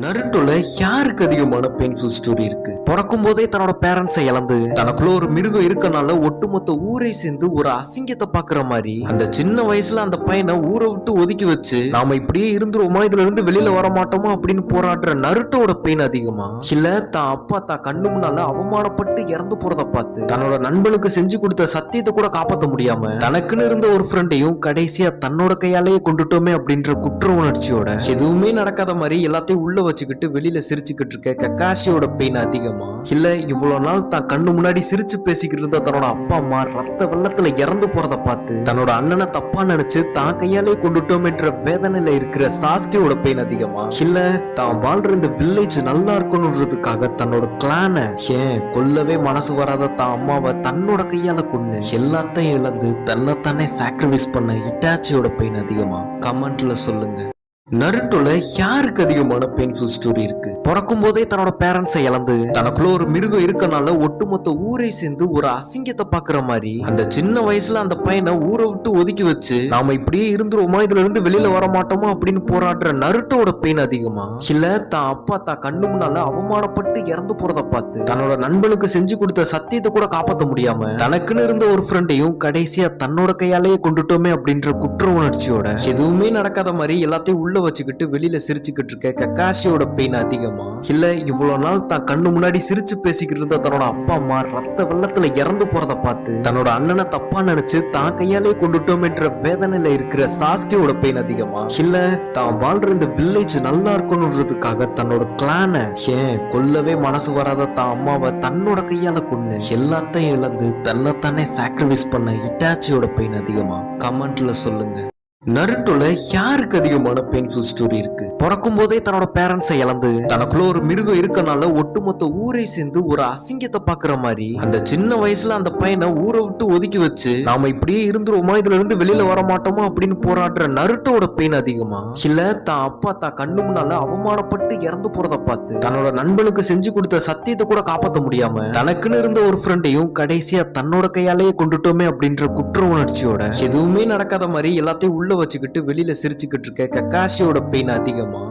நருட்டோல யாருக்கு அதிகமான painful story இருக்கு? பிறக்கும் போதே தன்னோட பேரண்ட்ஸை இழந்து தனக்குள்ள ஒரு மிருகம் இருக்கனால ஒட்டுமொத்த ஊரை சேர்ந்து ஒரு அசிங்கத்தை பாக்குற மாதிரி அந்த சின்ன வயசுல அந்த பையனை ஊரை விட்டு ஒதுக்கி வச்சு நாம இப்படியே இருந்துருவோமா, இதுல இருந்து வெளியில வர மாட்டோமா அப்படின்னு போராடுற நருட்டோட பெயின் அதிகமா, இல்ல தான் அப்பா தான் கண்ணு முன்னால அவமானப்பட்டு இறந்து போறத பார்த்து தன்னோட நண்பனுக்கு செஞ்சு கொடுத்த சத்தியத்தை கூட காப்பாற்ற முடியாம தனக்குன்னு இருந்த ஒரு ஃப்ரெண்டையும் கடைசியா தன்னோட கையாலேயே கொண்டுட்டோமே அப்படின்ற குற்ற உணர்ச்சியோட எதுவுமே நடக்காத மாதிரி எல்லாத்தையும் உள்ள வச்சுக்கிட்டு வெளியில சிரிச்சுக்கிட்டு இருக்க கக்காஷியோட பெயின் அதிகமா, இல்ல இவ்வளவு நாள் தான் கண்ணு முன்னாடி சிரிச்சு பேசிக்கிட்டு இருந்த தன்னோட அப்பா அம்மா ரத்த வெள்ளத்துல இறந்து போறத பார்த்து தன்னோட அண்ணனை தப்பா நினைச்சு தான் கையாலே கொண்டுட்டோம்ன்ற வேதனையில இருக்கிற சாஸ்கியோட பெயின் அதிகமா, இல்ல தான் வாழ்ற இந்த வில்லேஜ் நல்லா இருக்கணும்ன்றதுக்காக தன்னோட கிளானை ஏன் கொல்லவே மனசு வராத தான் அம்மாவை தன்னோட கையால கொண்டு எல்லாத்தையும் இழந்து தன்னைத்தானே சாக்ரிஃபைஸ் பண்ண இட்டாச்சியோட பெயின் அதிகமா? கமெண்ட்ல சொல்லுங்க. நருட்டோல யாருக்கு அதிகமான பெயின்ஃபுல் ஸ்டோரி இருக்கு? பிறக்கும் போதே தன்னோட பேரண்ட்ஸை இழந்து தனக்குள்ள ஒரு மிருகம் இருக்கனால ஒட்டுமொத்த ஊரை சேர்ந்து ஒரு அசிங்கத்தை பாக்குற மாதிரி அந்த சின்ன வயசுல அந்த பையனை ஊரை விட்டு ஒதுக்கி வச்சு நாம இப்படியே இருந்துருவோமா, இதுல இருந்து வெளியில வர மாட்டோமா அப்படின்னு போராடுற நருட்டோட பெயின் அதிகமா, இல்ல தான் அப்பா தான் கண்ணு முன்னால அவமானப்பட்டு இறந்து போறத பார்த்து தன்னோட நண்பனுக்கு செஞ்சு கொடுத்த சத்தியத்தை கூட காப்பாற்ற முடியாம தனக்குன்னு இருந்த ஒரு ஃப்ரெண்டையும் கடைசியா தன்னோட கையாலேயே கொண்டுட்டோமே அப்படின்ற குற்ற உணர்ச்சியோட எதுவுமே நடக்காத மாதிரி எல்லாத்தையும் உள்ள வச்சுக்கிட்டு வெளியில சிரிச்சுக்கிட்டு இருக்க கக்காஷியோட பெயின் அதிகமா, இல்ல இவ்வளவு நாள் தான் கண்ணு முன்னாடி சிரிச்சு பேசிக்கிட்டு இருந்த தன்னோட அப்பா அம்மா ரத்த வெள்ளத்துல இறந்து போறத பார்த்து தன்னோட அண்ணனை தப்பா நினைச்சு தான் கையாலே கொண்டுட்டோம்ன்ற வேதனையில இருக்கிற சாஸ்கியோட பெயின் அதிகமா, இல்ல தான் வாழ்ற இந்த வில்லேஜ் நல்லா இருக்கணும்ன்றதுக்காக தன்னோட கிளானை ஏன் கொல்லவே மனசு வராத தான் அம்மாவை தன்னோட கையால கொண்டு எல்லாத்தையும் இழந்து தன்னைத்தானே சாக்ரிஃபைஸ் பண்ண இட்டாச்சியோட பெயின் அதிகமா? கமெண்ட்ல சொல்லுங்க. நருட்டோல யாருக்கு அதிகமான பெயின்ஃபுல் ஸ்டோரி இருக்கு? பிறக்கும் போதே தன்னோட பேரண்ட்ஸை இழந்து தனக்குள்ள ஒரு மிருகம் இருக்கனால ஒட்டுமொத்த ஊரை சேர்ந்து ஒரு அசிங்கத்தை பாக்குற மாதிரி அந்த சின்ன வயசுல அந்த பையனை ஊரை விட்டு ஒதுக்கி வச்சு நாம இப்படியே இருந்துருவோமா, இதுல இருந்து வெளியில வர மாட்டோமா அப்படின்னு போராடுற நருட்டோட பெயின் அதிகமா, இல்ல தான் அப்பா தான் கண்ணு முன்னால அவமானப்பட்டு இறந்து போறத பார்த்து தன்னோட நண்பனுக்கு செஞ்சு கொடுத்த சத்தியத்தை கூட காப்பாற்ற முடியாம தனக்குன்னு இருந்த ஒரு ஃப்ரெண்டையும் கடைசியா தன்னோட கையாலேயே கொண்டுட்டோமே அப்படின்ற குற்ற உணர்ச்சியோட எதுவுமே நடக்காத மாதிரி எல்லாத்தையும் உள்ள வச்சுக்கிட்டு வெளியில சிரிச்சுக்கிட்டு இருக்க கக்காஷியோட பெயின் அதிகமா,